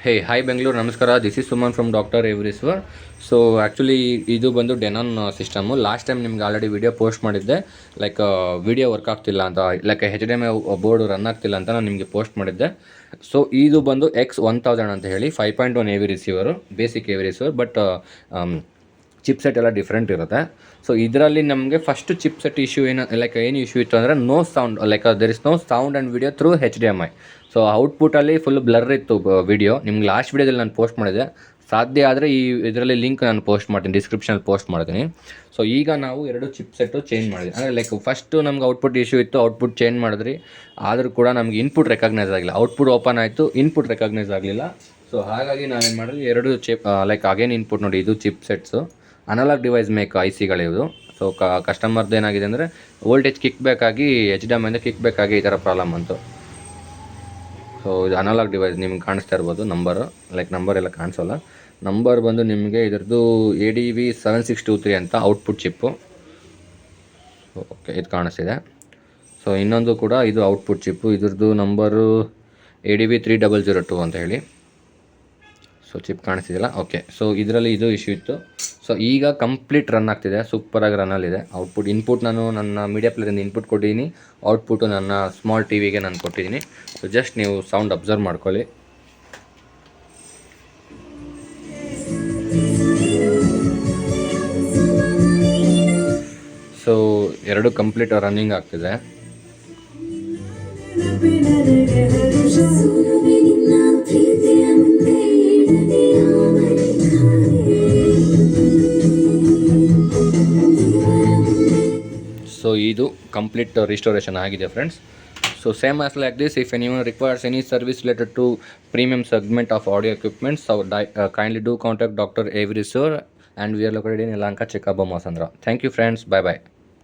ಹೇ hi Bengaluru, ನಮಸ್ಕಾರ. This is Suman from doctor ಎವ್ರಿಸ್ವರ್. So actually ಇದು ಬಂದು ಡೆನಾನ್ ಸಿಸ್ಟಮು. ಲಾಸ್ಟ್ ಟೈಮ್ ನಿಮ್ಗೆ ಆಲ್ರೆಡಿ ವಿಡಿಯೋ ಪೋಸ್ಟ್ ಮಾಡಿದ್ದೆ. ಲೈಕ್ ವಿಡಿಯೋ ವರ್ಕ್ ಆಗ್ತಿಲ್ಲ ಅಂತ, ಲೈಕ್ HDMI ಬೋರ್ಡು ರನ್ ಆಗ್ತಿಲ್ಲ ಅಂತ ನಾನು ನಿಮಗೆ ಪೋಸ್ಟ್ ಮಾಡಿದ್ದೆ. ಸೊ ಇದು ಬಂದು X1000 ಅಂತ ಹೇಳಿ 5.1 AV receiver, basic AV receiver. But chipset ಎಲ್ಲ ಡಿಫ್ರೆಂಟ್ ಇರುತ್ತೆ. ಸೊ ಇದರಲ್ಲಿ ನಮಗೆ ಫಸ್ಟ್ ಚಿಪ್ಸೆಟ್ ಇಶ್ಯೂ ಏನು ಇಶ್ಯೂ ಇತ್ತು ಅಂದರೆ no sound, like there is no sound and video through HDMI. So ಔಟ್ಪುಟ್ಟಲ್ಲಿ ಫುಲ್ ಬ್ಲರ್ ಇತ್ತು ವಿಡಿಯೋ. ನಿಮ್ಗೆ ಲಾಸ್ಟ್ ವಿಡಿಯೋದಲ್ಲಿ ನಾನು ಪೋಸ್ಟ್ ಮಾಡಿದೆ. ಸಾಧ್ಯ ಆದರೆ ಇದರಲ್ಲಿ ಲಿಂಕ್ ನಾನು ಪೋಸ್ಟ್ ಮಾಡ್ತೀನಿ, ಡಿಸ್ಕ್ರಿಪ್ಷನಲ್ಲಿ ಪೋಸ್ಟ್ ಮಾಡ್ತೀನಿ. ಸೊ ಈಗ ನಾವು ಎರಡು ಚಿಪ್ಸೆಟ್ಟು ಚೇಂಜ್ ಮಾಡಿದ್ವಿ. ಅಂದರೆ ಲೈಕ್ ಫಸ್ಟು ನಮ್ಗೆ ಔಟ್ಪುಟ್ ಇಶ್ಯೂ ಇತ್ತು, ಔಟ್ಪುಟ್ ಚೇಂಜ್ ಮಾಡಿದ್ರಿ. ಆದರೂ ಕೂಡ ನಮ್ಗೆ ಇನ್ಪುಟ್ ರೆಕಗ್ನೈಸ್ ಆಗಿಲ್ಲ. ಔಟ್ಪುಟ್ ಓಪನ್ ಆಯಿತು, ಇನ್ಪುಟ್ ರೆಕಗ್ನೈಸ್ ಆಗಲಿಲ್ಲ. ಸೊ ಹಾಗಾಗಿ ನಾವೇನು ಮಾಡಿದ್ವಿ, ಎರಡು ಚಿಪ್ ಲೈಕ್ ಅಗೇನ್ ಇನ್ಪುಟ್ ನೋಡಿ, ಇದು ಚಿಪ್ಸೆಟ್ಸು ಅನಲಾಗ್ ಡಿವೈಸ್ ಮೇಕ್ ICಗಳಿವು. ಸೊ ಕಸ್ಟಮರ್ದು ಏನಾಗಿದೆ ಅಂದರೆ ವೋಲ್ಟೇಜ್ ಕಿಕ್ ಬೇಕಾಗಿ HDMI ಕಿಕ್ ಬೇಕಾಗಿ ಈ ಥರ ಪ್ರಾಬ್ಲಮ್ ಅಂತು. ಸೊ ಇದು ಅನಲಾಗ್ ಡಿವೈಸ್ ನಿಮ್ಗೆ ಕಾಣಿಸ್ತಾ ಇರ್ಬೋದು ನಂಬರು, ಲೈಕ್ ನಂಬರ್ ಎಲ್ಲ ಕಾಣಿಸೋಲ್ಲ. ನಂಬರ್ ಬಂದು ನಿಮಗೆ ಇದರದ್ದು ADV7623 ಅಂತ ಔಟ್ಪುಟ್ ಚಿಪ್ಪು. ಓಕೆ, ಇದು ಕಾಣಿಸ್ತಿದೆ. ಸೊ ಇನ್ನೊಂದು ಕೂಡ ಇದು ಔಟ್ಪುಟ್ ಚಿಪ್ಪು, ಇದ್ರದ್ದು ನಂಬರು ADV3002 ಅಂತ ಹೇಳಿ. ಸೊ ಚಿಪ್ ಕಾಣಿಸ್ತಿದೆಯಲ್ಲ, ಓಕೆ. ಸೊ ಇದರಲ್ಲಿ ಇದು ಇಶ್ಯೂ ಇತ್ತು. ಸೊ ಈಗ ಕಂಪ್ಲೀಟ್ ರನ್ ಆಗ್ತಿದೆ, ಸೂಪರಾಗಿ ರನ್ನಲ್ಲಿದೆ. ಔಟ್ಪುಟ್ ಇನ್ಪುಟ್ ನಾನು ನನ್ನ ಮೀಡಿಯಾ ಪ್ಲೇಯರಿಂದ ಇನ್ಪುಟ್ ಕೊಟ್ಟಿದ್ದೀನಿ, ಔಟ್ಪುಟ್ಟು ನನ್ನ ಸ್ಮಾಲ್ ಟಿವಿಗೆ ನಾನು ಕೊಟ್ಟಿದ್ದೀನಿ. ಸೊ ಜಸ್ಟ್ ನೀವು ಸೌಂಡ್ ಅಬ್ಸರ್ವ್ ಮಾಡ್ಕೊಳ್ಳಿ. ಸೊ ಎರಡು ಕಂಪ್ಲೀಟ್ ರನ್ನಿಂಗ್ ಆಗ್ತಿದೆ. ಸೊ ಇದು ಕಂಪ್ಲೀಟ್ ರಿಸ್ಟೋರೇಷನ್ ಆಗಿದೆ friends. So same as like this, if anyone requires any service related to premium segment of audio equipments, so kindly do contact Dr. Avery sir, and we are located in Yelahanka, Chikkabomma, Andhra. Thank you friends, bye bye.